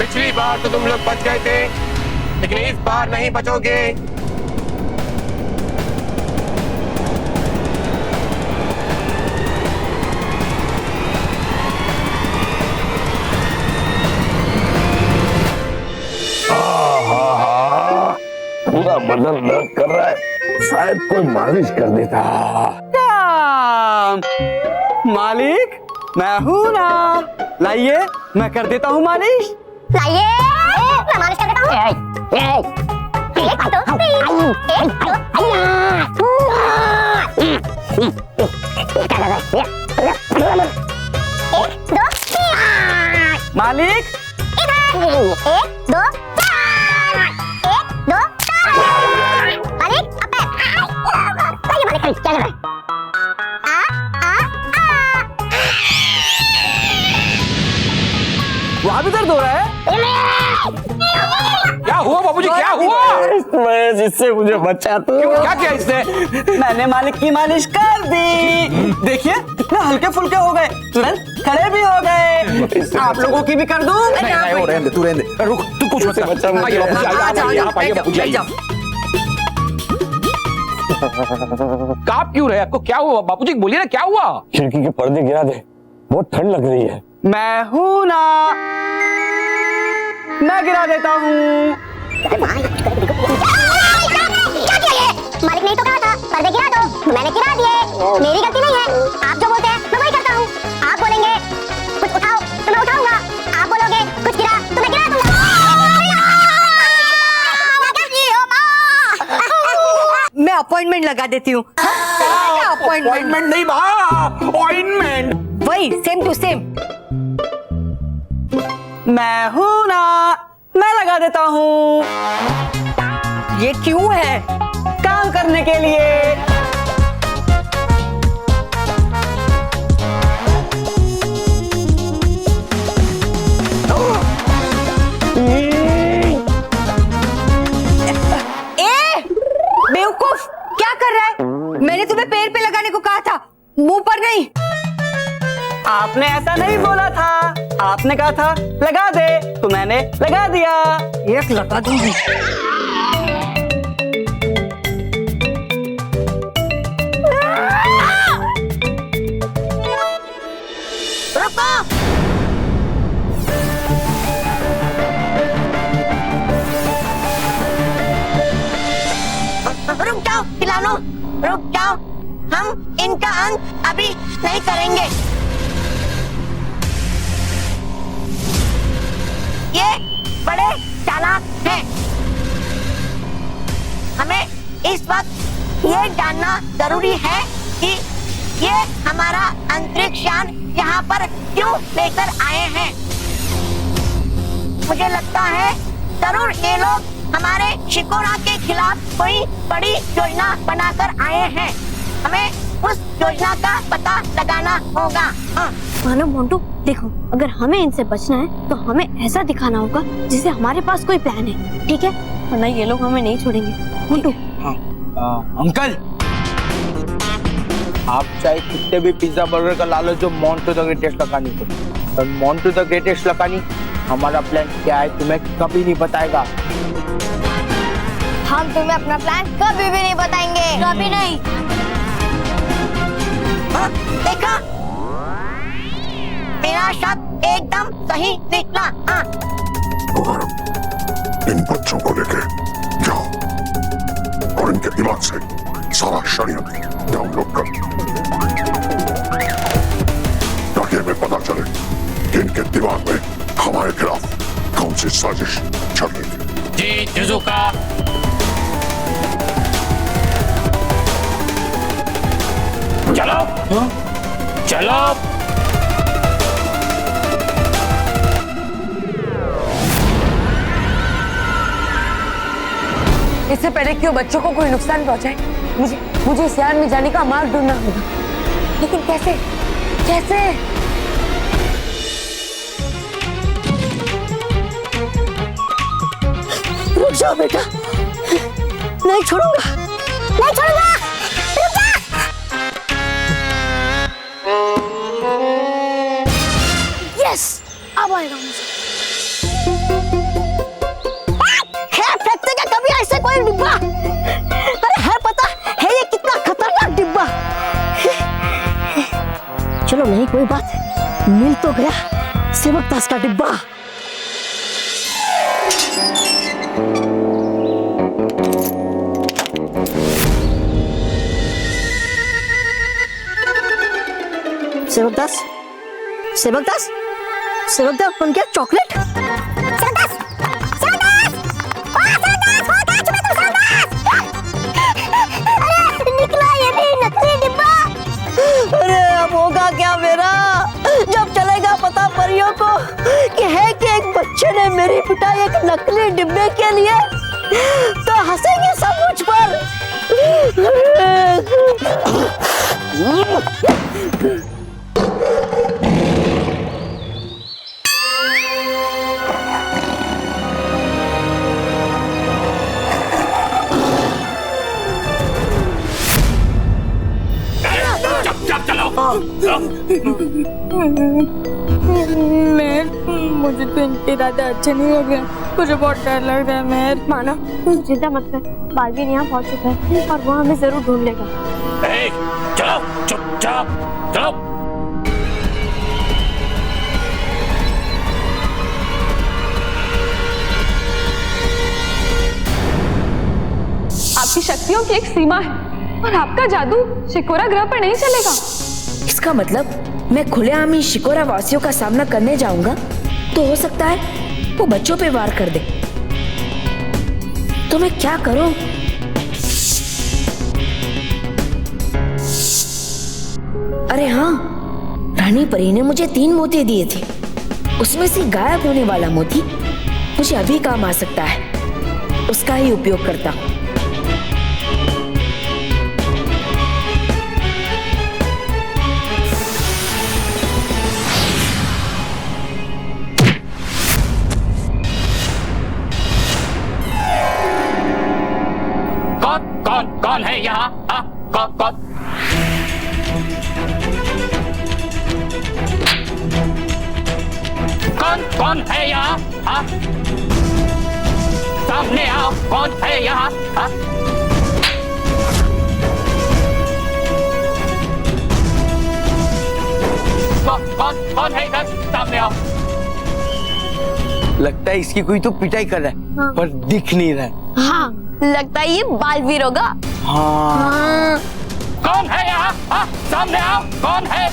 पिछली बार तो तुम लोग बच गए थे, लेकिन इस बार नहीं बचोगे। पूरा बदन दर्द कर रहा है, शायद कोई मालिश कर देता। मालिक मैं हूँ ना, लाइए मैं कर देता हूँ मालिश। लाइए मैं मालिश कर देता हूँ। एक दो मालिक इधर, एक दो मालिक अब पैर, मालिक क्या कर रहा है? वहाँ भी दर्द हो रहा है। क्या हुआ बाबूजी, क्या हुआ? जिससे मुझे बचा तो क्या किया इसने? मैंने मालिक की मालिश कर दी, देखिए कितने हल्के फुल्के हो गए, तुरंत खड़े भी हो गए। आप लोगों की भी कर दूं? नहीं, वो रहने दे, तू रहने दे। रुक, तू कुछ मत कर। आइए बाबूजी, आइए, यहाँ आइए बाबूजी, आइए। कांप क्यों रहे? आपको क्या हुआ बाबूजी? बोलिए ना, क्या हुआ? खिड़की के पर्दे गिरा दे, बहुत ठंड लग रही है। मैं हूँ ना, मैं गिरा देता हूँ। क्या किया ये? मालिक नहीं तो कहा था पर्दे गिरा दो, मैंने गिरा दिए। मेरी गलती नहीं है, आप जो बोलते हैं मैं वही करता हूँ। आप बोलेंगे कुछ उठाओ तो मैं उठाऊंगा, आप बोलोगे कुछ गिरा तो मैं गिरा दूंगा। मैं अपॉइंटमेंट लगा देती हूँ। अपॉइंटमेंट नहीं बा, ऑइंटमेंट। वही सेम टू सेम। मैं हूँ ना, मैं लगा देता हूँ। ये क्यों है? काम करने के लिए। बेवकूफ, क्या कर रहा है? मैंने तुम्हें पैर पे लगाने को कहा था, मुंह पर नहीं। आपने ऐसा नहीं बोला था, आपने कहा था लगा दे, तो मैंने लगा दिया। एक लगा दूंगी। रुक जाओ खिलानो, रुक जाओ, हम इनका अंत अभी नहीं करेंगे। ये बड़े चालाक हैं। हमें इस वक्त ये जानना जरूरी है कि ये हमारा अंतरिक्ष यान यहाँ पर क्यों लेकर आए हैं। मुझे लगता है जरूर ये लोग हमारे शिकोरा के खिलाफ कोई बड़ी योजना बनाकर आए हैं। हमें उस योजना का पता लगाना होगा। मानो मोंटू, देखो अगर हमें इनसे बचना है तो हमें ऐसा दिखाना होगा जिससे हमारे पास कोई प्लान है, ठीक है? वरना ये लोग हमें नहीं छोड़ेंगे। मोंटू। अंकल, आप चाहे कितने भी पिज्जा बर्गर का ला लो, जो मोंटू द ग्रेटेस्ट लकानी को, और मोंटू द ग्रेटेस्ट लकानी हमारा प्लान क्या है तुम्हें कभी नहीं बताएगा। हम तुम्हें अपना प्लान कभी भी नहीं बताएंगे, कभी नहीं। देखा, मेरा शक एकदम सही निकला। इन बच्चों को लेके जाओ और इनके दिमाग से सारा षड्यंत्र डाउनलोड कर, ताकि हमें पता चले कि इनके दिमाग में हमारे खिलाफ कौन सी साजिश चल रही है। जी जुजुका। चलो चलो। इससे पहले कि वो बच्चों को कोई नुकसान पहुंचाए, मुझे इस यान में जाने का मार्ग ढूंढना होगा। लेकिन कैसे? कैसे? रुक जाओ बेटा, नहीं छोड़ूंगा, नहीं छोड़ूंगा, रुक जा। यस, अब आएगा मुझे। कोई बात, मिल तो गया सेवक दास का डिब्बा। सेवक दास, सेवक दास, सेवक दास बन गया चॉकलेट। अरे अब होगा क्या मेरा, जब चलेगा पता परियों को कि है कि एक बच्चे ने मेरी पिटाई एक नकली डिब्बे के लिए, तो हंसेंगे सब मुझ पर। मुझे तो इनके इरादे अच्छे नहीं लग रहे, मुझे बहुत डर लग रहा है। मेहर माना, तुम चिंता मत कर, बालवीर यहाँ पहुँच चुका है और वो हमें जरूर ढूंढ लेगा। चलो चुपचाप चलो। आपकी शक्तियों की एक सीमा है और आपका जादू शिकोरा ग्रह पर नहीं चलेगा। इसका मतलब मैं खुलेआम ही शिकोरा वासियों का सामना करने जाऊंगा तो हो सकता है वो बच्चों पे वार कर दे, तो मैं क्या करूं? अरे हाँ, रानी परी ने मुझे 3 मोती दिए थे, उसमें से गायब होने वाला मोती मुझे अभी काम आ सकता है, उसका ही उपयोग करता हूं। कौन है यहाँ? कौन? कौन है यहाँ? सामने आओ, कौन है यहाँ? कौन है इधर? सामने आओ। लगता है इसकी कोई तो पिटाई कर रहा है, पर दिख नहीं रहा है। हाँ, लगता है ये बालवीर होगा। हाँ। कौन है यहाँ? सामने आओ, कौन है?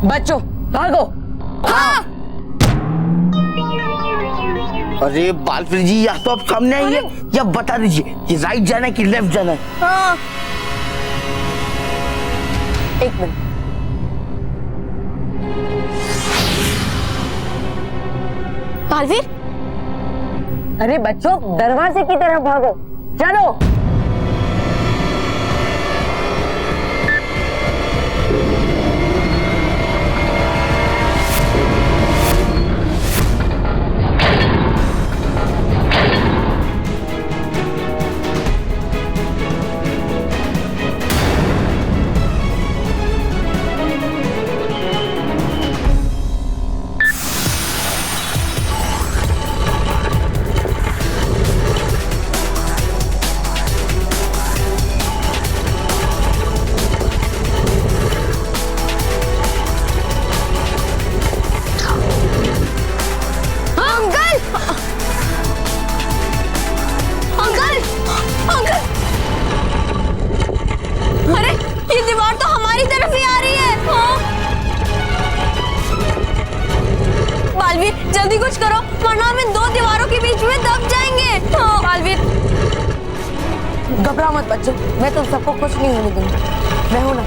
बच्चों भागो। हाँ। अरे बालवीर जी, या तो आप सामने आइए या बता दीजिए कि राइट जाना है कि लेफ्ट जाना है। हाँ। एक मिनट, बालवीर, अरे बच्चों दरवाजे की तरफ भागो, चलो। घबराओ मत बच्चों, मैं तुम सबको कुछ नहीं होने दूंगी। मैं हूं ना।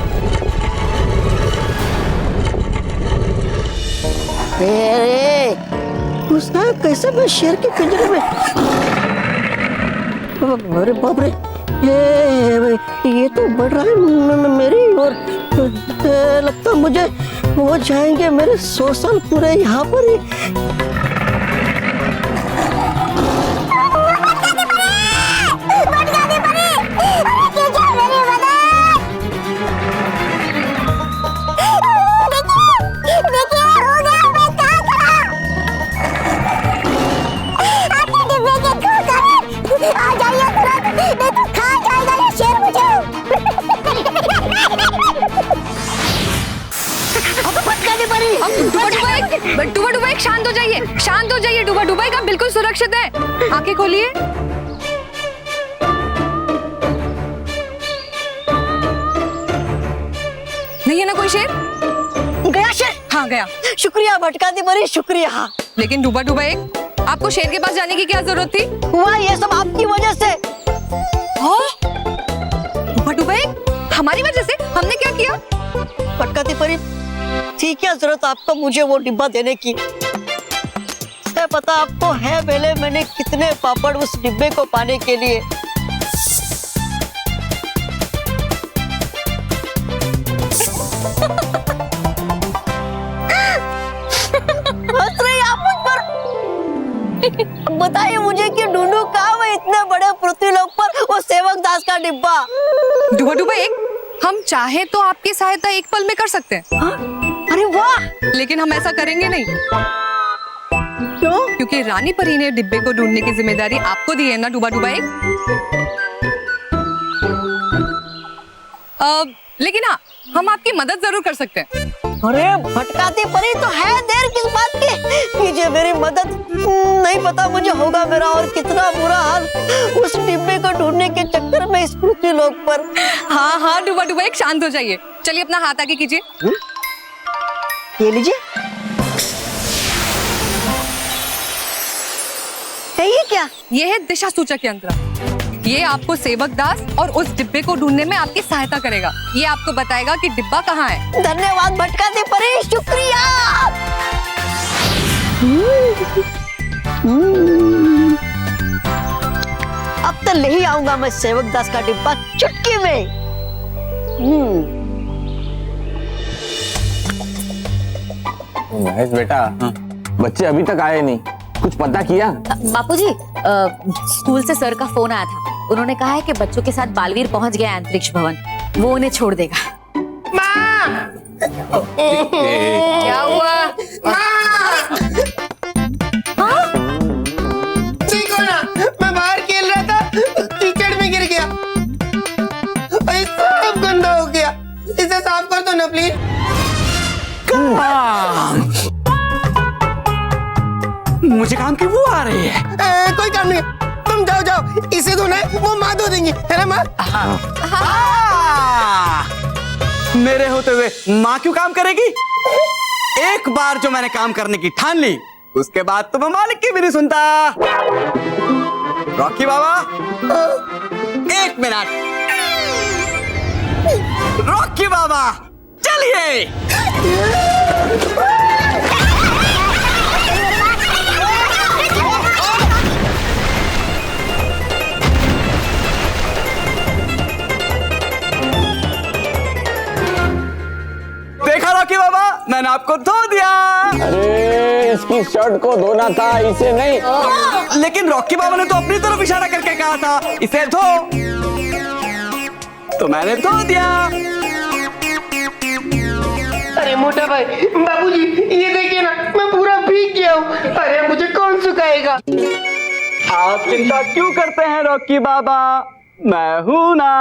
अरे उसका कैसे मैं शेर के पिंजरे में? अरे बाप रे, ये तो बढ़ रहा है मेरी ओर। लगता मुझे वो जाएंगे मेरे शोषण पूरे यहाँ पर ही। डुबा डुबा एक शांत हो जाइए, शांत हो जाइए। डुबा डुबा एक आप बिल्कुल सुरक्षित है। आंखें खोलिए। नहीं है ना कोई शेर? गया शेर? हाँ गया। शुक्रिया भटका दी बड़ी, शुक्रिया। लेकिन डुबा डुबा एक, आपको शेर के पास जाने की क्या जरूरत थी? हुआ ये सब आपकी वजह से। डुबा डुबा एक, हमारी वजह से? हमने क्या किया? भटकाती परी, थी क्या जरूरत आपको मुझे वो डिब्बा देने की? है पता आपको है पहले मैंने कितने पापड़ उस डिब्बे को पाने के लिए। हंस रही आप मुझ पर? बताइए मुझे कि ढूंढूं कहाँ मैं इतने बड़े पृथ्वीलोक पर वो सेवक दास का डिब्बा? डुबा डुबा एक, हम चाहे तो आपकी सहायता एक पल में कर सकते हैं। अरे वाह! लेकिन हम ऐसा करेंगे नहीं। क्यों? क्योंकि रानी परी ने डिब्बे को ढूंढने की जिम्मेदारी आपको दी है ना डुबा डुबा एक। लेकिन हाँ, हम आपकी मदद जरूर कर सकते हैं। अरे भटकाती परी तो है, देर किस बात की? कीजिए मेरी मदद। नहीं पता मुझे होगा मेरा और कितना बुरा हाल उस डिब्बे को ढूंढने के चक्कर में इस पृथ्वीलोक पर। हाँ हाँ डुबा डुबा एक, शांत हो जाइए। चलिए अपना हाथ आगे कीजिए। ये लीजिए। है ये क्या? ये है दिशा सूचक यंत्र। ये आपको सेवक दास और उस डिब्बे को ढूंढने में आपकी सहायता करेगा। ये आपको बताएगा कि डिब्बा कहाँ है। धन्यवाद भटकाती परी, शुक्रिया। अब तो ले ही आऊंगा मैं सेवक दास का डिब्बा चुटकी में। महेश बेटा, बच्चे अभी तक आए नहीं, कुछ पता किया? बापूजी, स्कूल से सर का फोन आया था। उन्होंने कहा है कि बच्चों के साथ बालवीर पहुंच गया अंतरिक्ष भवन, वो उन्हें छोड़ देगा। क्या हुआ? देखो ना, मैं बाहर खेल रहा था, कीचड़ में गिर गया। सब गंदा हो गया, इसे साफ कर दो ना प्लीज। मुझे काम की वो आ रही है। कोई काम नहीं, तुम जाओ जाओ, इसे धोना है, वो माँ धो देंगी, है ना माँ? मेरे होते हुए माँ क्यों काम करेगी? एक बार जो मैंने काम करने की ठान ली, उसके बाद तो मैं मालिक की भी नहीं सुनता। रॉकी बाबा, एक मिनट। रॉकी बाबा, चलिए। देखा रॉकी बाबा, मैंने आपको धो दिया। अरे इसकी शर्ट को धोना था, इसे नहीं। लेकिन रॉकी बाबा ने तो अपनी तरफ इशारा करके कहा था इसे धो, तो मैंने धो दिया। अरे मोटा भाई, बाबूजी ये देखिए ना, मैं पूरा भीग गया हूँ। अरे मुझे कौन सुखाएगा? आप चिंता क्यों करते हैं रॉकी बाबा, मैं हूं ना।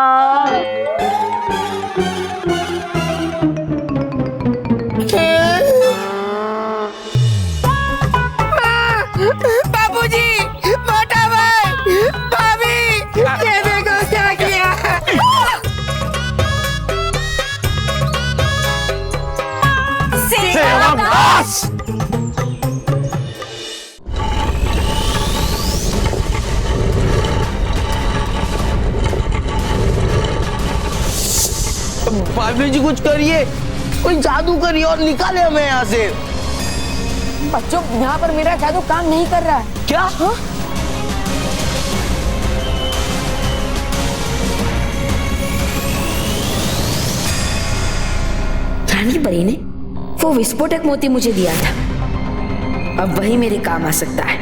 बाबूजी, मोटा भाई, भाभी, ये देखो क्या किया। सेवक दास! भाभी जी कुछ करिए, कोई जादू करिए और निकाले हमें यहाँ से। बच्चों, यहाँ पर मेरा जादू काम नहीं कर रहा है। क्या? हाँ? रानी परी ने वो विस्फोटक मोती मुझे दिया था, अब वही मेरे काम आ सकता है।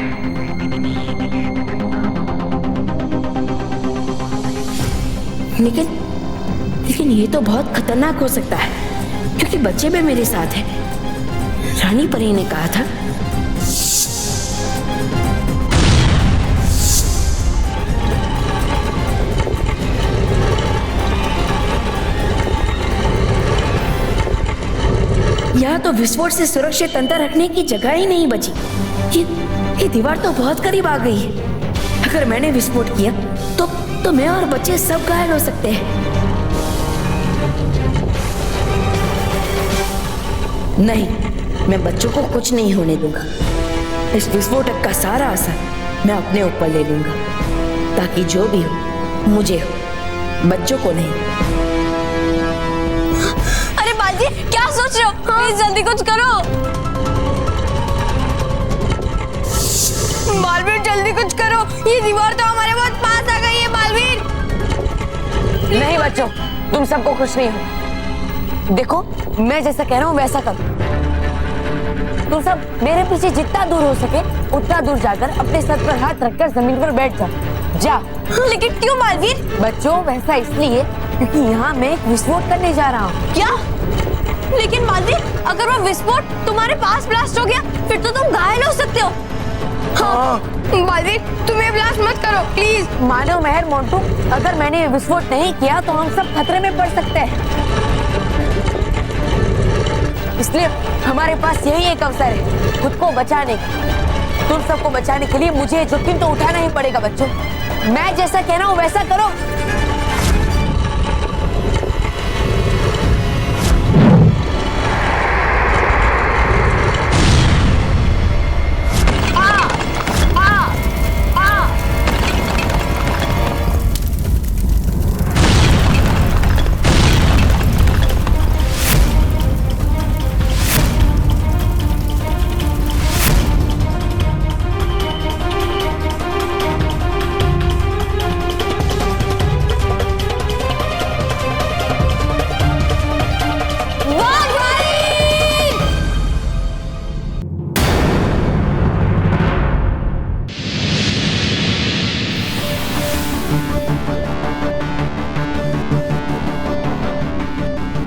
लेकिन ये तो बहुत खतरनाक हो सकता है, क्योंकि बच्चे भी मेरे साथ हैं। रानी परी ने कहा था यहाँ तो विस्फोट से सुरक्षित अंतर रखने की जगह ही नहीं बची। ये दीवार तो बहुत करीब आ गई है। अगर मैंने विस्फोट किया तो मैं और बच्चे सब घायल हो सकते हैं। नहीं, मैं बच्चों को कुछ नहीं होने दूंगा। इस विस्फोटक का सारा असर मैं अपने ऊपर ले लूंगा, ताकि जो भी हो मुझे हो, बच्चों को नहीं। अरे बाजी, क्या सोच रहे हो? प्लीज जल्दी कुछ करो। बालवीर जल्दी कुछ करो, ये दीवार तो हमारे बहुत पास आ गई है। बालवीर नहीं बच्चों, तुम सबको कुछ नहीं हो। देखो, मैं जैसा कह रहा हूँ वैसा करो। तुम सब मेरे पीछे जितना दूर हो सके उतना दूर जाकर अपने सर पर हाथ रखकर जमीन पर बैठ जाओ। जाओ। लेकिन क्यों बालवीर? बच्चों, वैसा इसलिए क्योंकि यहाँ मैं एक विस्फोट करने जा रहा हूँ। क्या? लेकिन बालवीर, अगर वो विस्फोट तुम्हारे पास ब्लास्ट हो गया फिर तो तुम घायल हो सकते हो। हाँ। बालवीर, तुम्हें ब्लास्ट मत करो प्लीज। मानो मेहर मोंटू, अगर मैंने ये विस्फोट नहीं किया तो हम सब खतरे में पड़ सकते हैं। इसलिए हमारे पास यही एक अवसर है खुद को बचाने का। तुम सबको बचाने के लिए मुझे जोखिम तो उठाना ही पड़ेगा बच्चों। मैं जैसा कह रहा हूँ वैसा करो।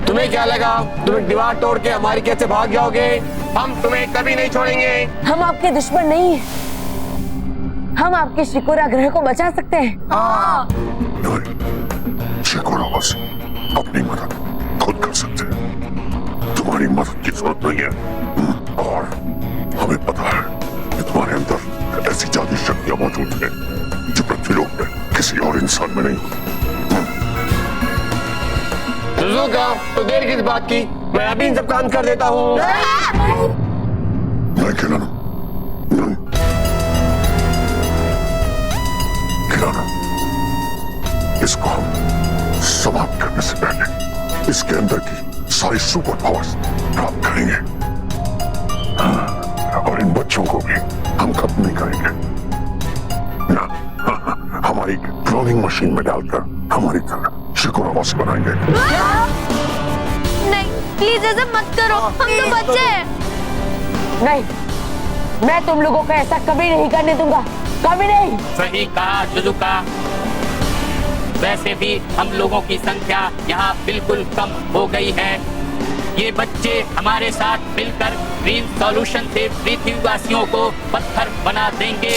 तुम्हें क्या लगा तुम एक दीवार तोड़ के हमारी कैसे भाग जाओगे? हम तुम्हें कभी नहीं छोड़ेंगे। हम आपके दुश्मन नहीं हैं। हम आपके शिकोरा ग्रह को बचा सकते हैं। नहीं, शिकोरा बस अपनी मदद खुद कर सकते हैं। तुम्हारी मदद की जरूरत नहीं है। और हमें पता है कि तुम्हारे अंदर ऐसी जादुई शक्तियां मौजूद हैं जो पृथ्वीलोक में किसी और इंसान में नहीं। सुजुका, तो देर किस बात की? मैं अभी इन सब काम कर देता हूँ। नहीं खिलाना, नहीं खिलाना। इसको हम समाप्त करने से पहले इसके अंदर की सारी सुपर पावर्स प्राप्त करेंगे। और इन बच्चों को भी हम खत्म नहीं करेंगे ना। हमारी क्लोनिंग मशीन में डालकर हमारी तरह शिकोरावासी बनाएंगे। नहीं, प्लीज ऐसा मत करो, हम तो बच्चे हैं। नहीं, मैं तुम लोगों को ऐसा कभी नहीं करने दूंगा, कभी नहीं। सही कहा सुजुका। वैसे भी हम लोगों की संख्या यहाँ बिल्कुल कम हो गई है। ये बच्चे हमारे साथ मिलकर ग्रीन सॉल्यूशन से पृथ्वीवासियों को पत्थर बना देंगे।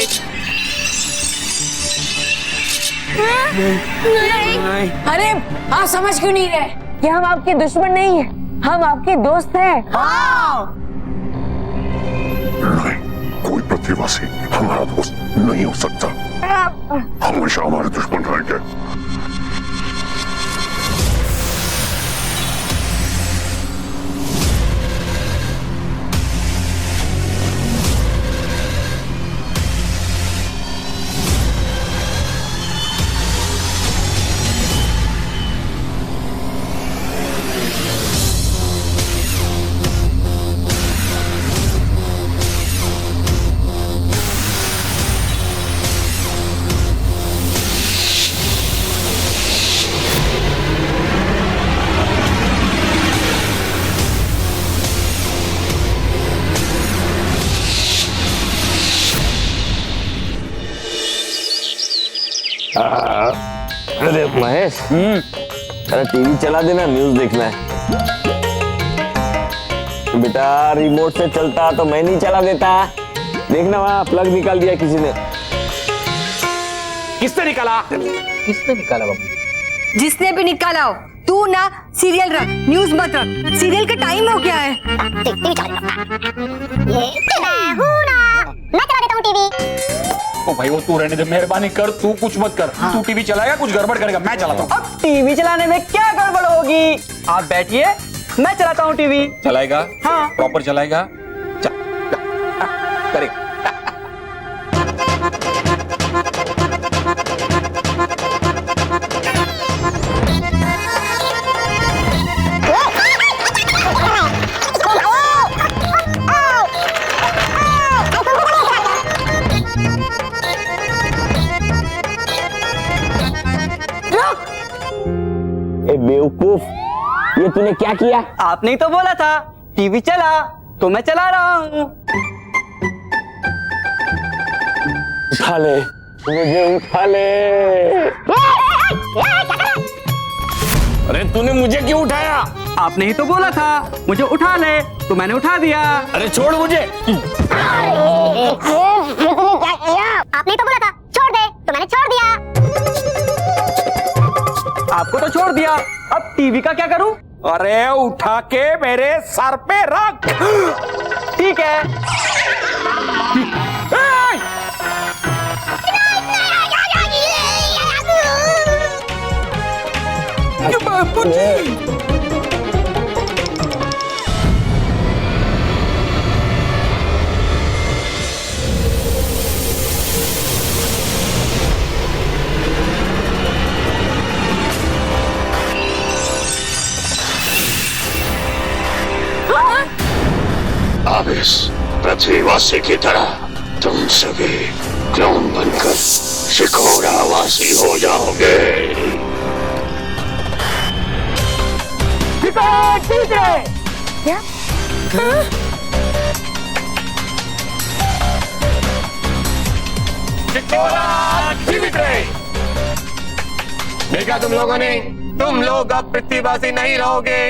नहीं। अरे आप समझ क्यों नहीं रहे कि हम आपके दुश्मन नहीं हैं, हम आपके दोस्त हैं। नहीं, कोई पृथ्वीवासी हमारा दोस्त नहीं हो सकता। हमेशा हमारे दुश्मन रहेंगे। अरे महेश, अरे टीवी चला देना, न्यूज देखना है। बेटा रिमोट से चलता तो मैं नहीं चला देता। देखना वहाँ प्लग निकाल दिया किसी ने। किसने निकाला? किसने निकाला बाबू? जिसने भी निकाला हो, तू ना सीरियल रख, न्यूज मत रख। सीरियल का टाइम हो गया है। टीवी चला मैं हूं ना, मैं चला देता हूँ टीवी। ओ भाई वो तू रहने दे, मेहरबानी कर, तू कुछ मत कर। तू टीवी चलाएगा, कुछ गड़बड़ करेगा, मैं चलाता हूँ। अब टीवी चलाने में क्या गड़बड़ होगी? आप बैठिए, मैं चलाता हूँ टीवी। चलाएगा? हाँ। प्रॉपर चलाएगा? करे। बेवकूफ, ये तूने क्या किया? आपने ही तो बोला था टीवी चला, तो मैं चला रहा हूँ। उठा ले मुझे, उठा ले। अरे तूने मुझे क्यों उठाया? आपने ही तो बोला था मुझे उठा ले, तो मैंने उठा दिया। अरे छोड़ मुझे। आपने तो बोला था छोड़ दे, तो मैंने छोड़ दिया। आपको तो छोड़ दिया, अब टीवी का क्या करूं? अरे उठा के मेरे सर पे रख। ठीक है। अब इस पृथ्वीवासी की तरह तुम सभी क्लोन बनकर शिकोरावासी हो जाओगे। क्या? देखा तुम लोगों ने, तुम लोग अब पृथ्वीवासी नहीं रहोगे।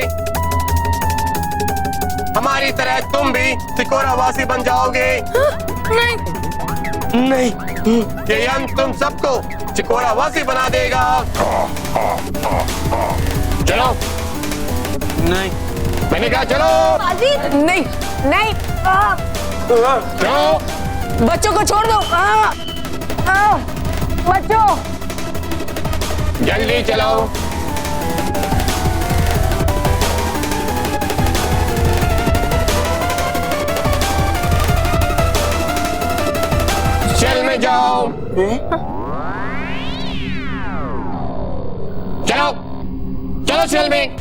हमारी तरह तुम भी सिकोरावासी बन जाओगे। नहीं, ये यंत्र तुम सबको सिकोरावासी बना देगा। चलो। नहीं, मैंने कहा चलो। नहीं नहीं, चलो। बच्चों को छोड़ दो। बच्चों, जल्दी चलो। सेल में जाओ। चलो चलो सेल में।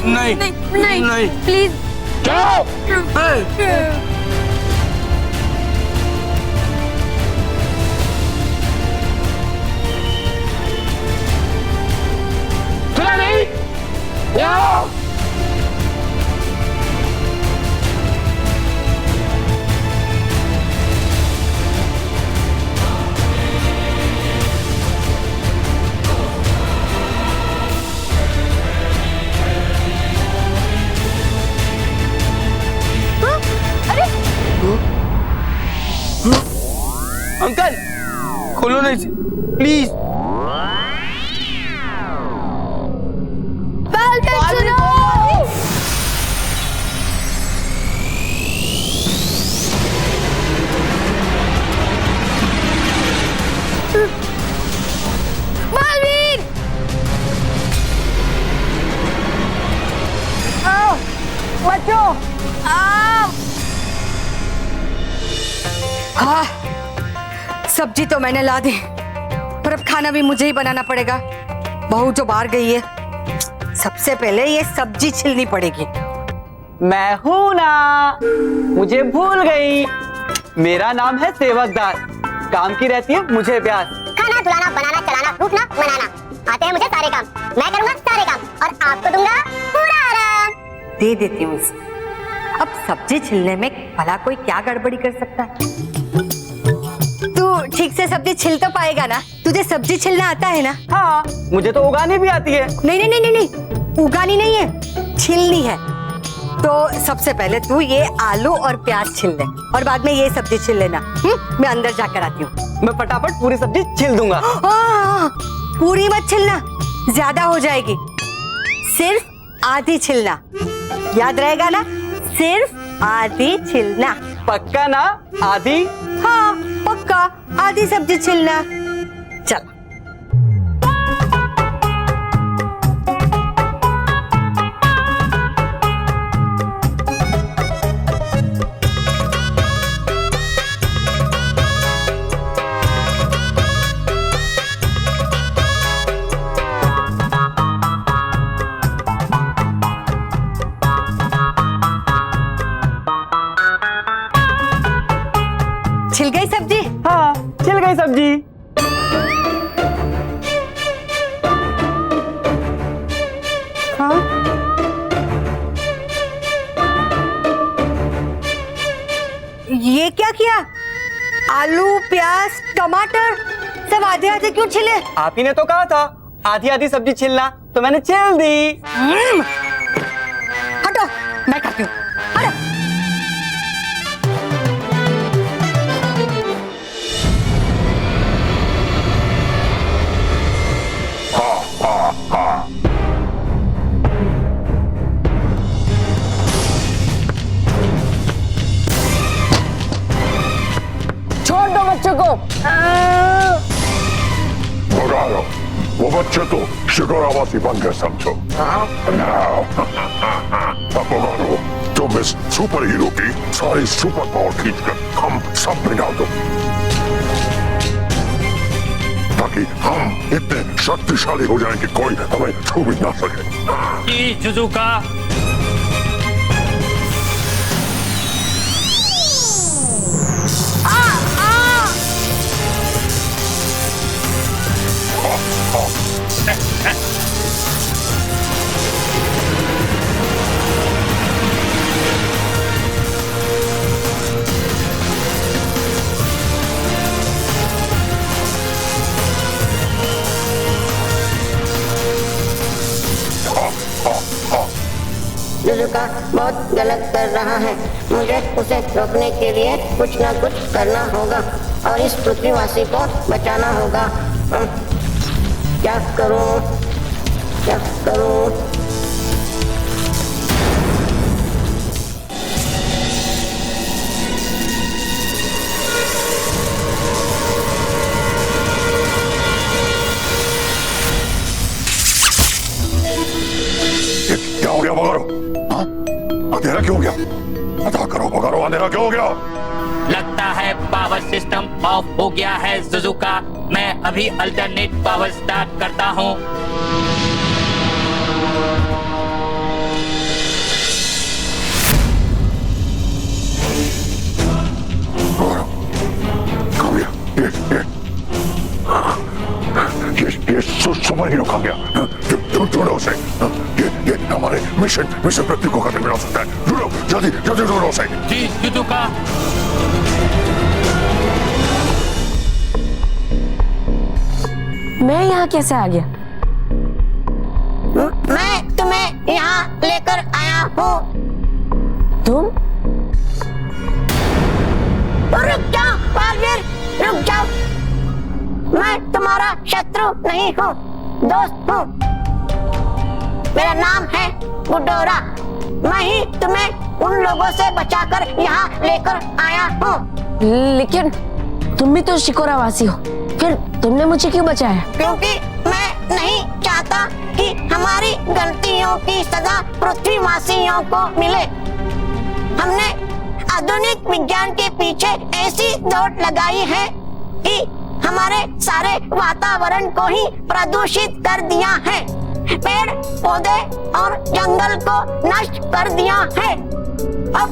नहीं प्लीज। चलो। सुना नहीं? जाओ। अंकल खोलो ना इसे प्लीज। बालवीर, बच्चों, हाँ, सब्जी तो मैंने ला दी, पर अब खाना भी मुझे ही बनाना पड़ेगा। बहू जो बाहर गई है, सबसे पहले ये सब्जी छिलनी पड़ेगी। मैं हूं ना, मुझे भूल गई। मेरा नाम है सेवकदार, काम की रहती है मुझे प्यास। खाना, धुलाना, बनाना, चलाना, रूठना, मनाना, आते हैं मुझे सारे काम। मैं करूंगा सारे काम और आपको दूंगा पूरा आराम। दे देती हूँ इसे। अब सब्जी छिलने में भला कोई क्या गड़बड़ी कर सकता है? तू ठीक से सब्जी छिल तो पाएगा ना? तुझे सब्जी छिलना आता है ना? हाँ, मुझे तो उगानी भी आती है। नहीं नहीं नहीं नहीं नहीं, उगानी नहीं है, छिलनी है। तो सबसे पहले तू ये आलू और प्याज छिल ले और बाद में ये सब्जी छिल लेना। मैं अंदर जाकर आती हूँ। मैं फटाफट पूरी सब्जी छिल दूंगा। पूरी मत छिलना, ज्यादा हो जाएगी। सिर्फ आधी छिलना, याद रहेगा ना? सिर्फ आधी छिलना। पक्का ना? आधी? हाँ पक्का, आधी सब्जी छिलना। चल। छिल गई सब्जी? हाँ, छिल गई सब्जी। हाँ? ये क्या किया? आलू, प्याज, टमाटर सब आधे आधे क्यों छिले? आप ही ने तो कहा था आधी आधी सब्जी छिलना, तो मैंने छिल दी। हटो, मैं करती हूँ। हटो। छोड़ दो बच्चों को। भगा लो, वो बच्चे तो शिकारावासी बन गए समझो। अब भगा लो, तुम इस सुपर हीरो की सारी सुपर पावर खींचकर हम सब में डाल दो, ताकि हम इतने शक्तिशाली हो जाएं कि कोई हमें छू भी ना सके। जी जुजुका। जुजुका बहुत गलत कर रहा है, मुझे उसे रोकने के लिए कुछ ना कुछ करना होगा और इस पृथ्वीवासी को बचाना होगा। क्या करूं? क्या करूं? क्या हो गया बगारो? अंधेरा क्यों हो गया? पता करो बगारो, अंधेरा क्यों हो गया? लगता है पावर सिस्टम ऑफ हो गया है जुजुका। मैं अभी अल्टरनेट पावर स्टार्ट करता हूँ। ये सुपर हीरो कहाँ गया? ढूंढो उसे। ये हमारे मिशन पृथ्वी को खतरे में डाल सकता है। ढूंढो, जल्दी जल्दी ढूंढो उसे। जी जुजुका। मैं यहाँ कैसे आ गया? मैं तुम्हें यहाँ लेकर आया हूँ। तुम? रुक जाओ बालवीर, रुक जाओ। मैं तुम्हारा शत्रु नहीं हूँ, दोस्त हूँ। मेरा नाम है गुडोरा। मैं ही तुम्हें उन लोगों से बचाकर यहाँ लेकर आया हूँ। लेकिन तुम भी तो शिकोरावासी हो, फिर तुमने मुझे क्यों बचाया? क्योंकि मैं नहीं चाहता कि हमारी गलतियों की सजा पृथ्वीवासियों को मिले। हमने आधुनिक विज्ञान के पीछे ऐसी दौड़ लगाई है कि हमारे सारे वातावरण को ही प्रदूषित कर दिया है, पेड़ पौधे और जंगल को नष्ट कर दिया है। अब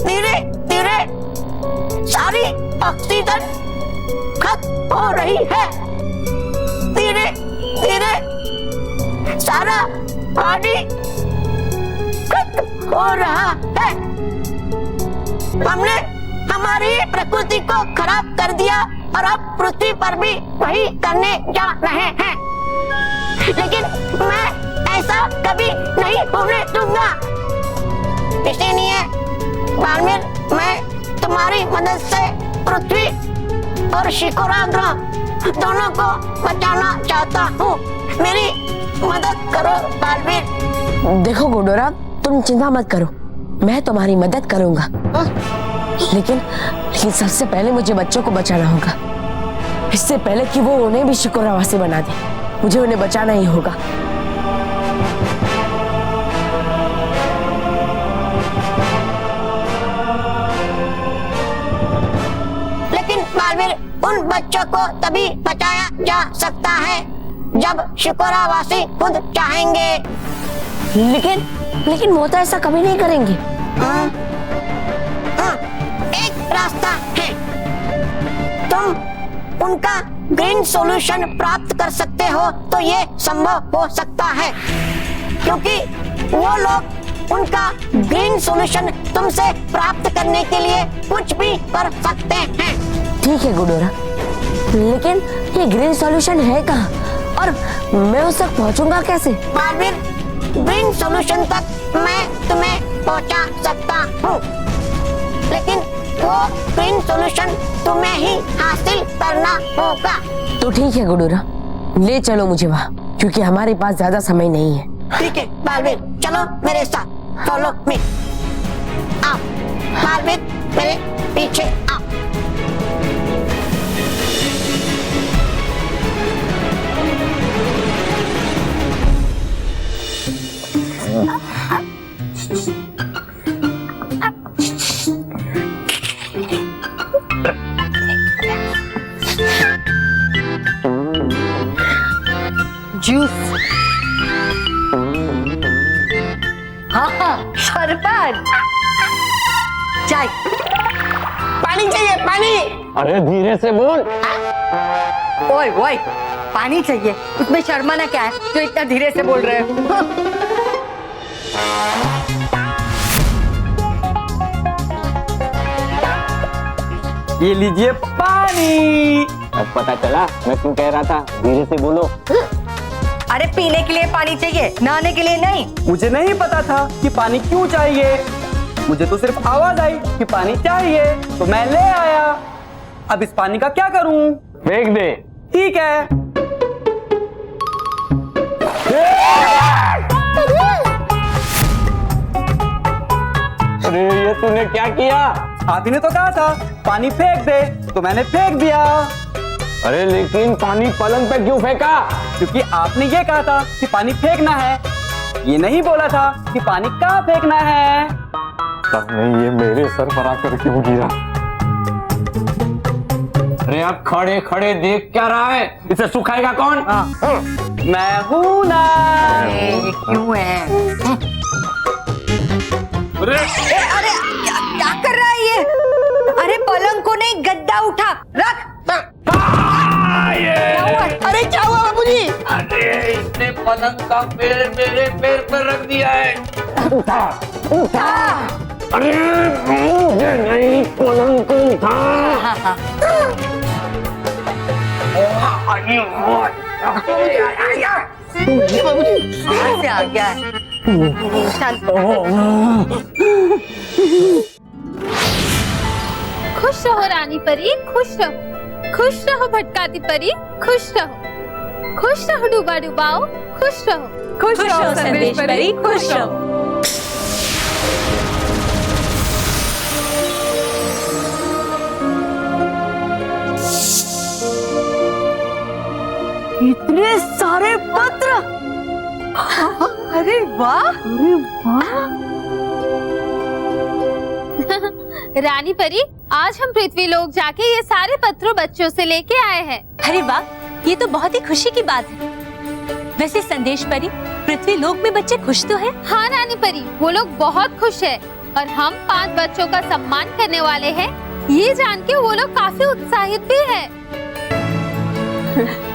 धीरे धीरे सारी ऑक्सीजन खत्म हो रही है, धीरे धीरे सारा पानी खत्म हो रहा है। हमने हमारी प्रकृति को खराब कर दिया और अब पृथ्वी पर भी वही करने जा रहे हैं। लेकिन मैं ऐसा कभी नहीं होने दूंगा। इसीलिए बालवीर, मैं तुम्हारी मदद से पृथ्वी और शिकोरा ग्रह दोनों को बचाना चाहता हूँ। मेरी मदद करो बालवीर। देखो गुडोरा, तुम चिंता मत करो, मैं तुम्हारी मदद करूंगा। लेकिन सबसे पहले मुझे बच्चों को बचाना होगा, इससे पहले कि वो उन्हें भी शिकोरावासी बना दे। मुझे उन्हें बचाना ही होगा। लेकिन बालवीर, उन बच्चों को तभी बचाया जा सकता है जब शिकोरावासी खुद चाहेंगे। लेकिन वो तो ऐसा कभी नहीं करेंगे। एक रास्ता है, तुम उनका ग्रीन सॉल्यूशन प्राप्त कर सकते हो तो ये संभव हो सकता है, क्योंकि वो लोग उनका ग्रीन सॉल्यूशन तुमसे प्राप्त करने के लिए कुछ भी कर सकते हैं। ठीक है गुडोरा, लेकिन ये ग्रीन सॉल्यूशन है कहाँ और मैं उस तक पहुँचूंगा कैसे? बालवीर, ग्रीन सॉल्यूशन तक मैं तुम्हें पहुंचा सकता हूँ, लेकिन वो ग्रीन सॉल्यूशन तुम्हें ही हासिल करना होगा। तो ठीक है गुडोरा, ले चलो मुझे वहाँ, क्योंकि हमारे पास ज्यादा समय नहीं है। ठीक है बालवीर, चलो मेरे साथ, फॉलो मी। आओ बालवीर, मेरे पीछे आओ। जूस। हाँ, शरबत। चाय। पानी चाहिए, पानी। अरे धीरे से बोल। ओए ओए, पानी चाहिए, उसमें शर्माना क्या है जो इतना धीरे से बोल रहे हो? ये लीजिए पानी। अब पता चला मैं क्यों कह रहा था धीरे से बोलो। अरे पीने के लिए पानी चाहिए, नहाने के लिए नहीं। मुझे नहीं पता था कि पानी क्यों चाहिए, मुझे तो सिर्फ आवाज आई कि पानी चाहिए तो मैं ले आया। अब इस पानी का क्या करूं? फेंक दे। ठीक है। अरे ये तूने क्या किया? हाथी ने तो कहा था पानी फेंक दे, तो मैंने फेंक दिया। अरे लेकिन पानी पलंग पे क्यों फेंका? क्योंकि आपने ये कहा था कि पानी फेंकना है, ये नहीं बोला था कि पानी कहाँ फेंकना है। नहीं, ये मेरे सर पर आकर क्यों गिरा? अरे आप खड़े खड़े देख क्या रहा है? इसे सुखाएगा कौन? मैं हूं ना। क्यों है? अरे अरे क्या कर रहा है ये? अरे पलंग को नहीं, गद्दा उठा रख। क्या हुआ? अरे क्या हुआ बाबूजी? अरे इसने पलंग का पैर मेरे पैर पर रख दिया है। उठा उठा। अरे मुझे नहीं, पलंग को उठा। से आ गया है। खुश रहो रानी परी, खुश रहो, खुश रहो भटकाती परी, खुश रहो, खुश रहो डूबा डुबाओ, खुश रहो, खुश रहो संदेश परी, खुश रहो। इतने सारे पत्र। अरे वाह, अरे वाह। रानी परी, आज हम पृथ्वी लोक जाके ये सारे पत्रों बच्चों से लेके आए हैं। अरे वाह, ये तो बहुत ही खुशी की बात है। वैसे संदेश परी, पृथ्वी लोक में बच्चे खुश तो हैं? हाँ रानी परी, वो लोग बहुत खुश है और हम 5 बच्चों का सम्मान करने वाले हैं। ये जान के वो लोग काफी उत्साहित भी है।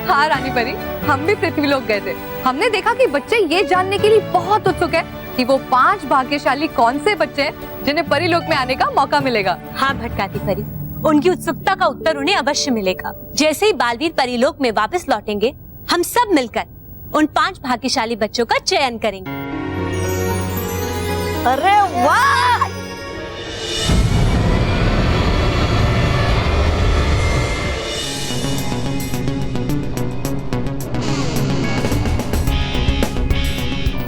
हाँ रानी परी, हम भी पृथ्वी लोक गए थे। हमने देखा कि बच्चे ये जानने के लिए बहुत उत्सुक है कि वो 5 भाग्यशाली कौन से बच्चे हैं जिन्हें परीलोक में आने का मौका मिलेगा। हाँ भटकाती परी, उनकी उत्सुकता का उत्तर उन्हें अवश्य मिलेगा। जैसे ही बालवीर परीलोक में वापस लौटेंगे, हम सब मिलकर उन 5 भाग्यशाली बच्चों का चयन करेंगे। अरे वाह!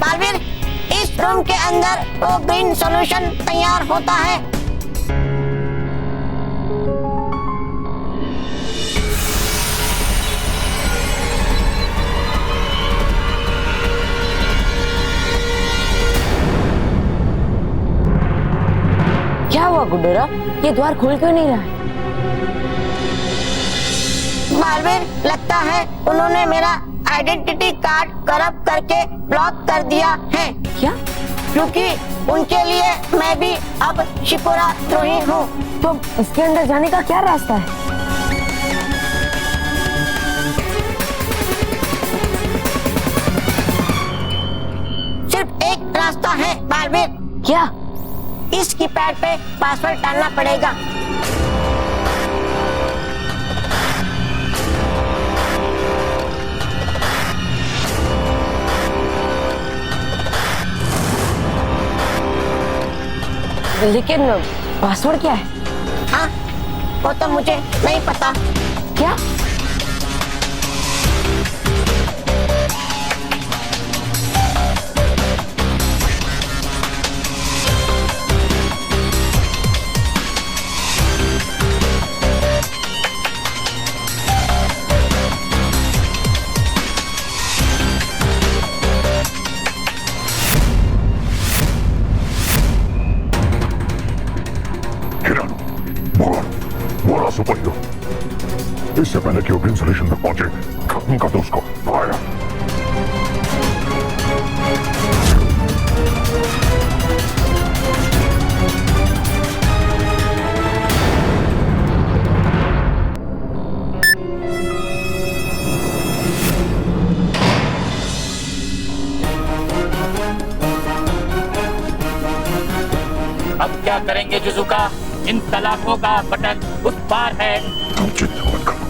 बालवीर, इस रूम के अंदर वो ग्रीन सॉल्यूशन तैयार होता है। क्या हुआ गुड्डोरा, ये द्वार खुल क्यों नहीं रहा है? बालवीर, लगता है उन्होंने मेरा आइडेंटिटी कार्ड करप्ट करके ब्लॉक कर दिया है। क्या? क्योंकि उनके लिए मैं भी अब शिपुरा द्रोही हूँ। तो इसके अंदर जाने का क्या रास्ता है? सिर्फ एक रास्ता है बालवीर। क्या? इस कीपैड पे पासवर्ड डालना पड़ेगा। लेकिन पासवर्ड क्या है? हाँ, वो तो मुझे नहीं पता। क्या? इससे पहले कि वो ग्रीन सॉल्यूशन तक पहुंचे, खत्म कर दो उसको। आया। अब क्या करेंगे जुजुका? इन सलाखों का बटन उस पार है। तुम चिंता मत करो।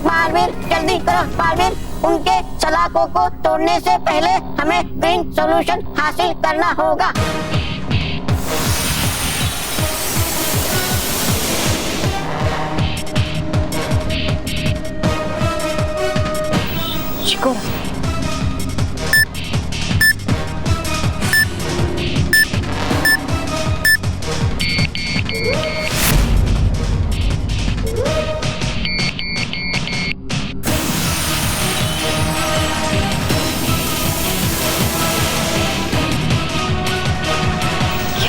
बालवीर, जल्दी करो बालवीर, उनके सलाखों को तोड़ने से पहले हमें ग्रीन सॉल्यूशन हासिल करना होगा। शिकोरा,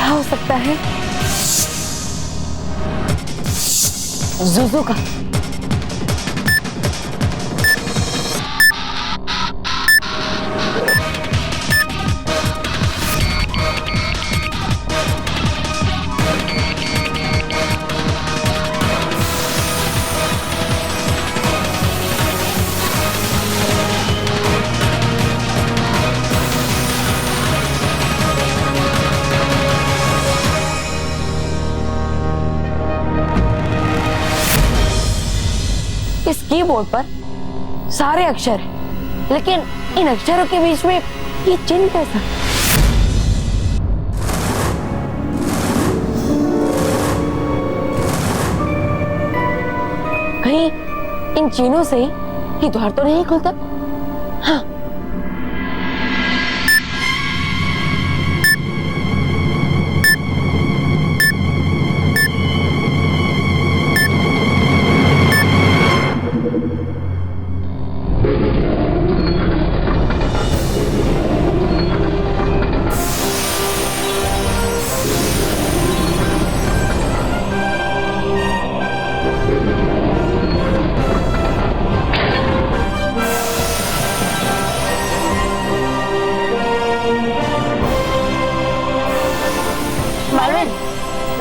हो सकता है? जुजुका। इस कीबोर्ड पर सारे अक्षर हैं, लेकिन इन अक्षरों के बीच में ये चिन्ह कैसा? कहीं इन चिन्हों से ये द्वार तो नहीं खुलता? हाँ,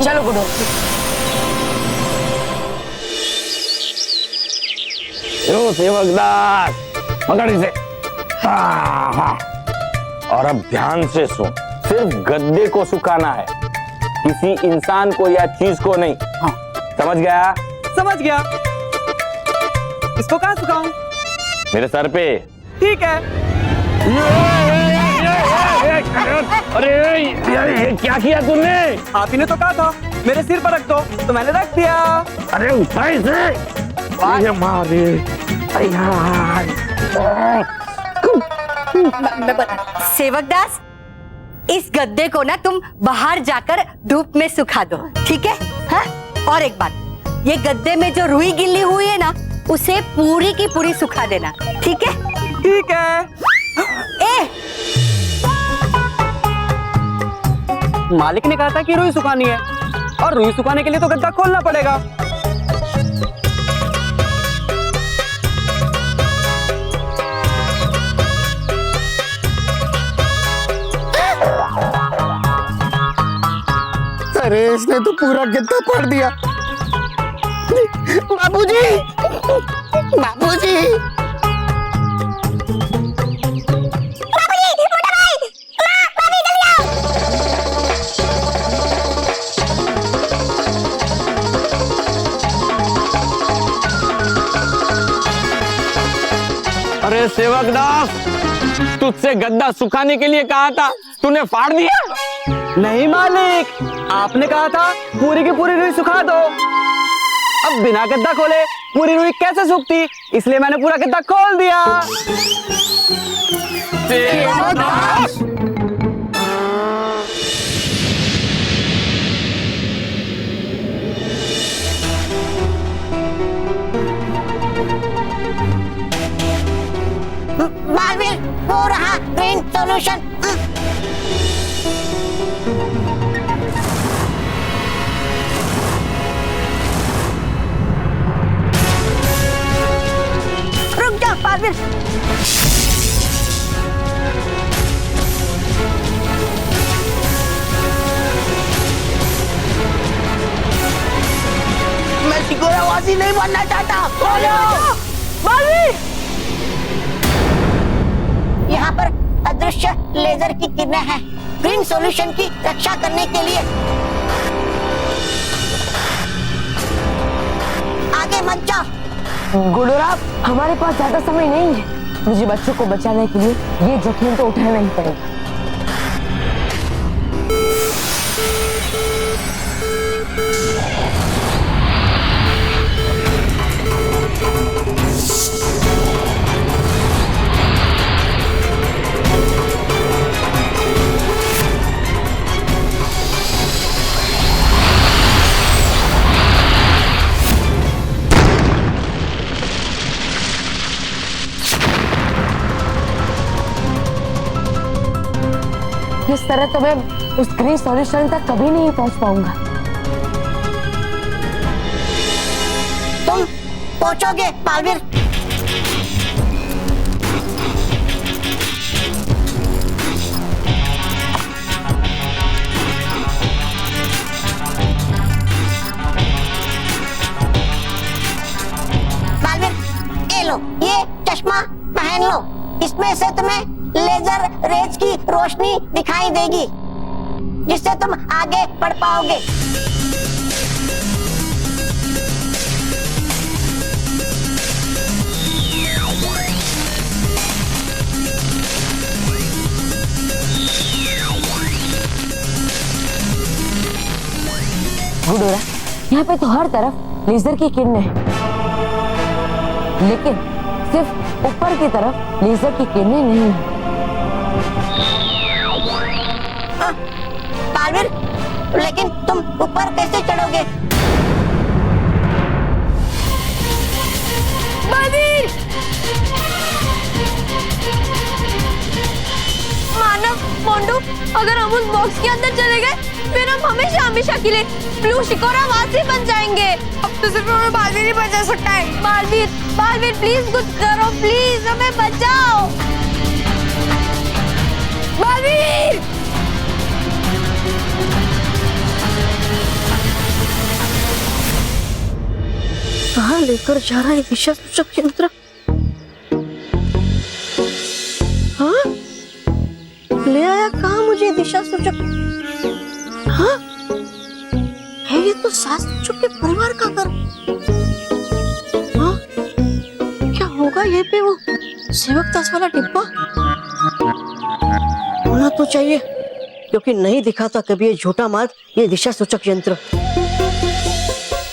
चलो गुडो। सेवकदास, पकड़ इसे। हाँ। और अब ध्यान से सुन, सिर्फ गद्दे को सुखाना है, किसी इंसान को या चीज को नहीं। हाँ। समझ गया? समझ गया। इसको कहाँ सुखाऊं? मेरे सर पे। ठीक है। अरे ये क्या किया तूने? आप ही ने तो कहा था मेरे सिर पर रख दो, तो मैंने रख दिया। अरे उठा इसे। ये मारे। सेवक दास, इस गद्दे को ना तुम बाहर जाकर धूप में सुखा दो, ठीक है? हाँ? और एक बात, ये गद्दे में जो रुई गिल्ली हुई है ना, उसे पूरी की पूरी सुखा देना, ठीक है? ठीक है। मालिक ने कहा था कि रुई सुखानी है, और रुई सुखाने के लिए तो गद्दा खोलना पड़ेगा। अरे इसने तो पूरा गद्दा फाड़ दिया। बाबूजी, बाबूजी, अरे सेवक दास, तुझसे गद्दा सुखाने के लिए कहा था, तूने फाड़ दिया? नहीं मालिक, आपने कहा था पूरी की पूरी रुई सुखा दो। अब बिना गद्दा खोले पूरी रुई कैसे सूखती, इसलिए मैंने पूरा गद्दा खोल दिया। सेवक दास! बालवीर, वो रहा ग्रीन सॉल्यूशन। रुक जा बालवीर। मैं सिकोरावासी नहीं बनना चाहता। बालवीर, यहाँ पर अदृश्य लेजर की किरणें हैं, ग्रीन सॉल्यूशन की रक्षा करने के लिए। आगे मत जा। गुडोराव, हमारे पास ज्यादा समय नहीं है। मुझे बच्चों को बचाने के लिए ये जोखिम तो उठाना ही पड़ेगा। इस तरह तो मैं उस ग्रीन सॉल्यूशन तक कभी नहीं पहुंच पाऊंगा। तुम पहुंचोगे बालवीर। बालवीर, ये लो, ये चश्मा पहन लो, इसमें से तुम्हें लेजर रेज की रोशनी दिखाई देगी, जिससे तुम आगे बढ़ पाओगे। गुडोरा, यहाँ पे तो हर तरफ लेजर की किरणें हैं, लेकिन सिर्फ ऊपर की तरफ लेजर की किरणें नहीं है। बालवीर, लेकिन तुम ऊपर कैसे चढ़ोगे? बालवीर! मानव, मोंडू, अगर हम उस बॉक्स के अंदर चले गए, फिर हम हमेशा हमेशा के लिए ब्लू शिकोरावासी बन जाएंगे। अब तो सिर्फ हमें बालवीर ही बचा सकता है। बालवीर, बालवीर प्लीज कुछ करो, प्लीज हमें बचाओ। बालवीर! कहाँ लेकर जा रहा है विषय सूचक यंत्र? दिशा सूचक। हाँ, है ये तो सास सूचक के परिवार का घर। हाँ, क्या होगा ये पे वो सेवकदास वाला डिब्बा? होना तो चाहिए, क्योंकि नहीं दिखाता कभी ये झूठा मार्ग, ये दिशा सूचक यंत्र।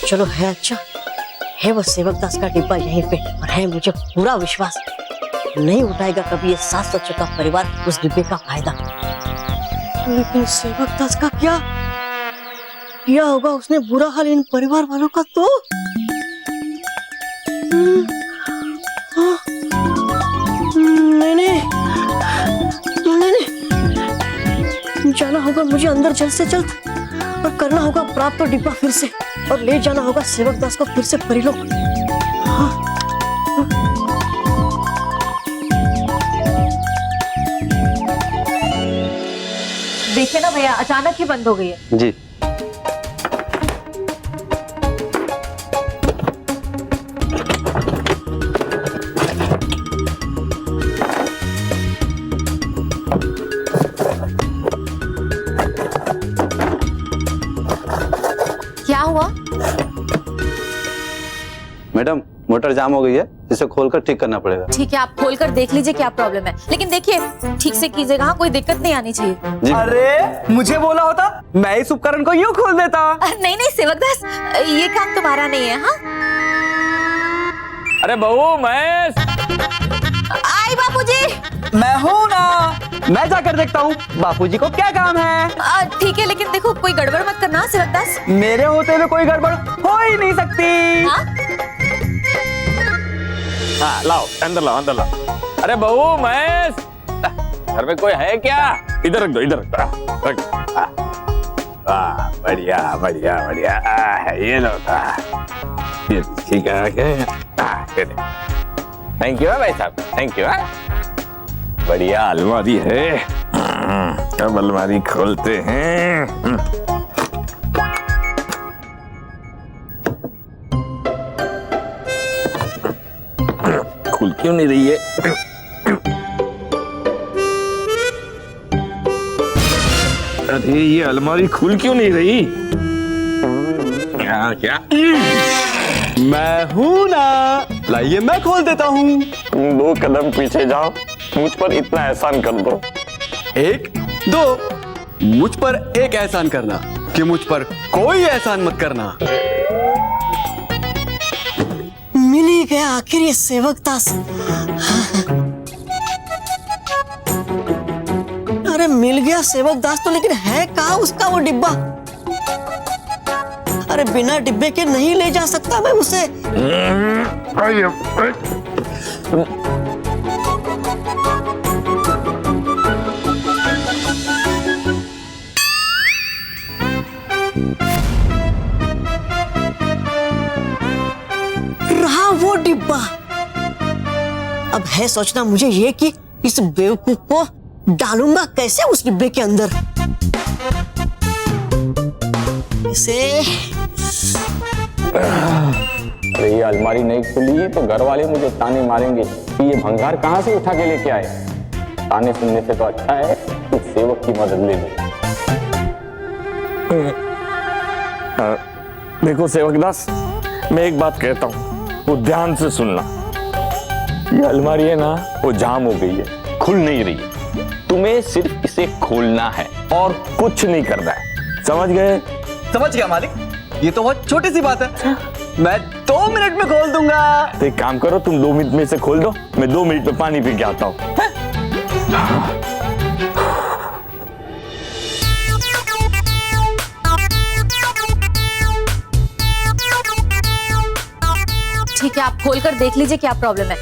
चलो है अच्छा, है वो सेवकदास का डिब्बा यहीं पे, और है मुझे पूरा विश्वास नहीं उठाएगा कभी ये 700 का परिवार उस डिब्बे का फायदा। लेकिन सेवकदास का क्या किया होगा उसने बुरा हाल इन परिवार वालों का तो? नहीं, जाना होगा मुझे अंदर जल्द से जल्द, और करना होगा प्राप्त डिब्बा फिर से, और ले जाना होगा सेवकदास को फिर से परिलोक। देखिए ना भैया, अचानक ही बंद हो गई है। जी क्या हुआ? मैडम, मोटर जाम हो गई है, इसे खोलकर ठीक करना पड़ेगा। ठीक है, आप खोलकर देख लीजिए क्या प्रॉब्लम है, लेकिन देखिए ठीक से कीजिएगा, हाँ, कोई दिक्कत नहीं आनी चाहिए। अरे मुझे बोला होता, मैं इस उपकरण को यूं खोल देता। नहीं नहीं सेवकदास, ये काम तुम्हारा नहीं है। हाँ, अरे बहू मैं आई बापूजी। मैं हूँ ना, मैं जाकर देखता हूँ बापूजी को क्या काम है। ठीक है, लेकिन देखो कोई गड़बड़ मत करना सेवकदास। मेरे होते हुए कोई गड़बड़ हो ही नहीं सकती। हाँ लाओ, अंदर लाओ, अंदर लाओ। अरे बहू मैं घर में कोई है क्या? इधर रख दो, इधर रख दो। बढ़िया बढ़िया बढ़िया, ये लो। ये ठीक है, थैंक यू भाई साहब, थैंक यू। बढ़िया अलमारी है, अब अलमारी खोलते हैं। खुल क्यों नहीं रही है? अरे ये अलमारी खुल क्यों नहीं रही? क्या? मैं हूँ ना, लाइए मैं खोल देता हूँ। तुम 2 कदम पीछे जाओ, मुझ पर इतना एहसान कर दो। 1 2, मुझ पर एक एहसान करना कि मुझ पर कोई एहसान मत करना। मिल ही गया आखिर ये सेवकदास। अरे मिल गया सेवकदास तो, लेकिन है कहाँ उसका वो डिब्बा? अरे बिना डिब्बे के नहीं ले जा सकता मैं उसे। रहा वो डिब्बा। अब है सोचना मुझे ये कि इस बेवकूफ को डालूंगा कैसे उस डिब्बे के अंदर। इसे अरे ये अलमारी नहीं खुली तो घर वाले मुझे ताने मारेंगे कि ये भंगार कहाँ से उठा के लेके आए। ताने सुनने से तो अच्छा है कि सेवक की मदद ले लो। देखो सेवकदास, मैं एक बात कहता हूँ, वो ध्यान से सुनना। ये अलमारी है ना, वो जाम हो गई है, खुल नहीं रही। तुम्हें सिर्फ इसे खोलना है और कुछ नहीं करना है, समझ गए? समझ गया मालिक, ये तो बहुत छोटी सी बात है, मैं 2 मिनट में खोल दूंगा। तो एक काम करो, तुम 2 मिनट में से खोल दो, मैं 2 मिनट में पानी पी के आता हूँ। ठीक है, आप खोलकर देख लीजिए क्या प्रॉब्लम है।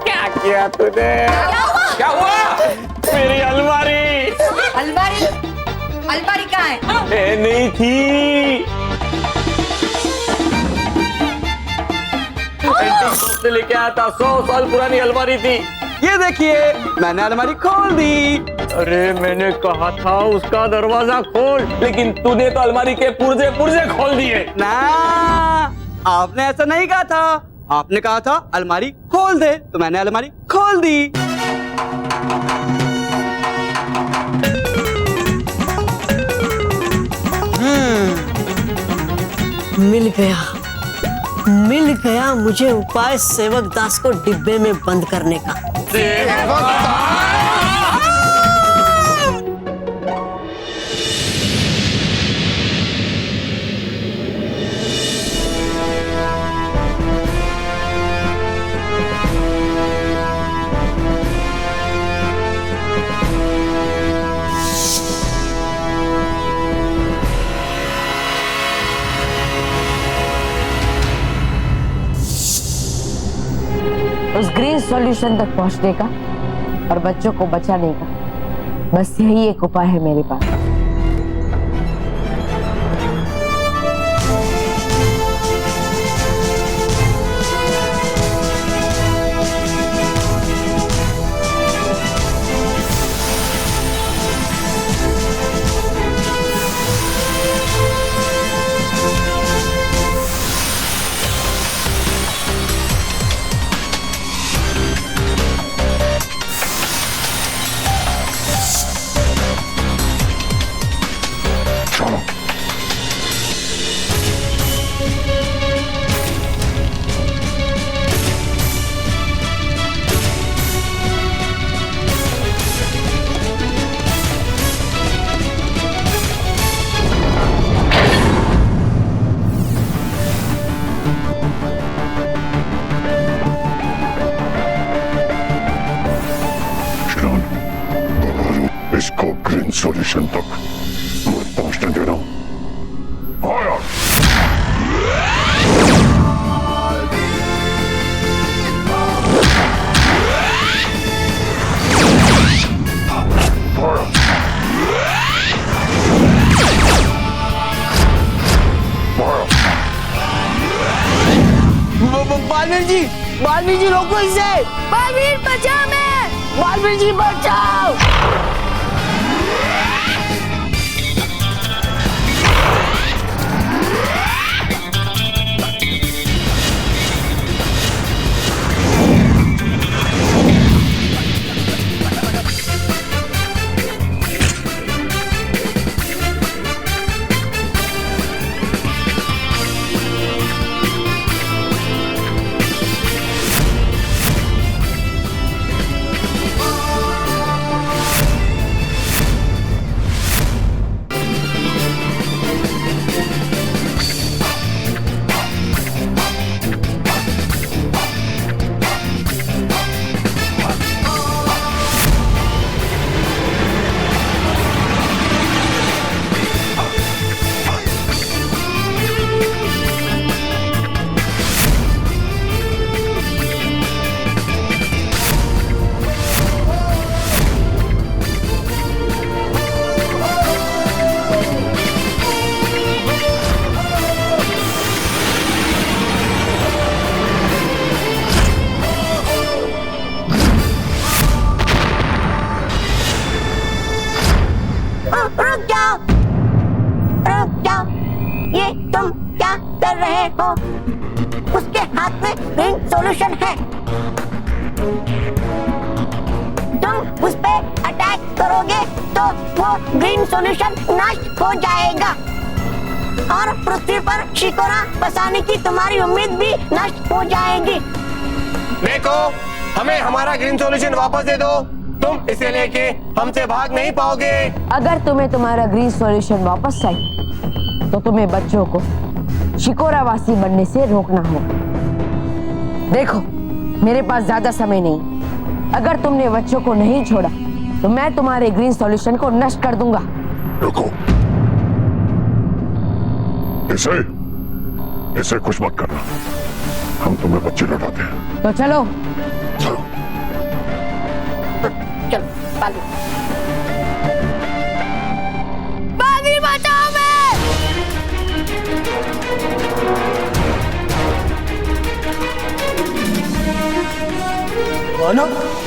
क्या किया तूने? क्या हुआ? मेरी अलमारी अलमारी कहाँ है? नहीं थी। से लेके आया था, 100 साल पुरानी अलमारी थी। ये देखिए मैंने अलमारी खोल दी। अरे मैंने कहा था उसका दरवाजा खोल, लेकिन तूने तो अलमारी के पुर्जे पुर्जे खोल दिए। ना, आपने ऐसा नहीं कहा था। आपने कहा था अलमारी खोल दे, तो मैंने अलमारी खोल दी। मिल गया मुझे उपाय सेवक दास को डिब्बे में बंद करने का। उस ग्रीन सॉल्यूशन तक पहुंचने का और बच्चों को बचाने का बस यही एक उपाय है मेरे पास। इसको ग्रीन सॉल्यूशन तक मत पहुंचने देना। फायर! बालवीर जी रोको इसे। बालवीर बचाओ मैं। बालवीर जी बचाओ। ये तुम क्या कर रहे हो? उसके हाथ में ग्रीन सॉल्यूशन है। तुम उस पे अटैक करोगे तो वो ग्रीन सॉल्यूशन नष्ट हो जाएगा और पृथ्वी पर शिकोरा बसाने की तुम्हारी उम्मीद भी नष्ट हो जाएगी। देखो, हमें हमारा ग्रीन सॉल्यूशन वापस दे दो। तुम इसे लेके हमसे भाग नहीं पाओगे। अगर तुम्हें तुम्हारा ग्रीन सॉल्यूशन वापस चाहिए तो तुम्हें बच्चों को शिकोरावासी बनने से रोकना होगा। देखो, मेरे पास ज्यादा समय नहीं। अगर तुमने बच्चों को नहीं छोड़ा तो मैं तुम्हारे ग्रीन सॉल्यूशन को नष्ट कर दूंगा। रुको, इसे कुछ मत करना। हम तुम्हें बच्चे लौटाते हैं। तो चलो चलो। चलो, बालवीर बचाओ मैं। ना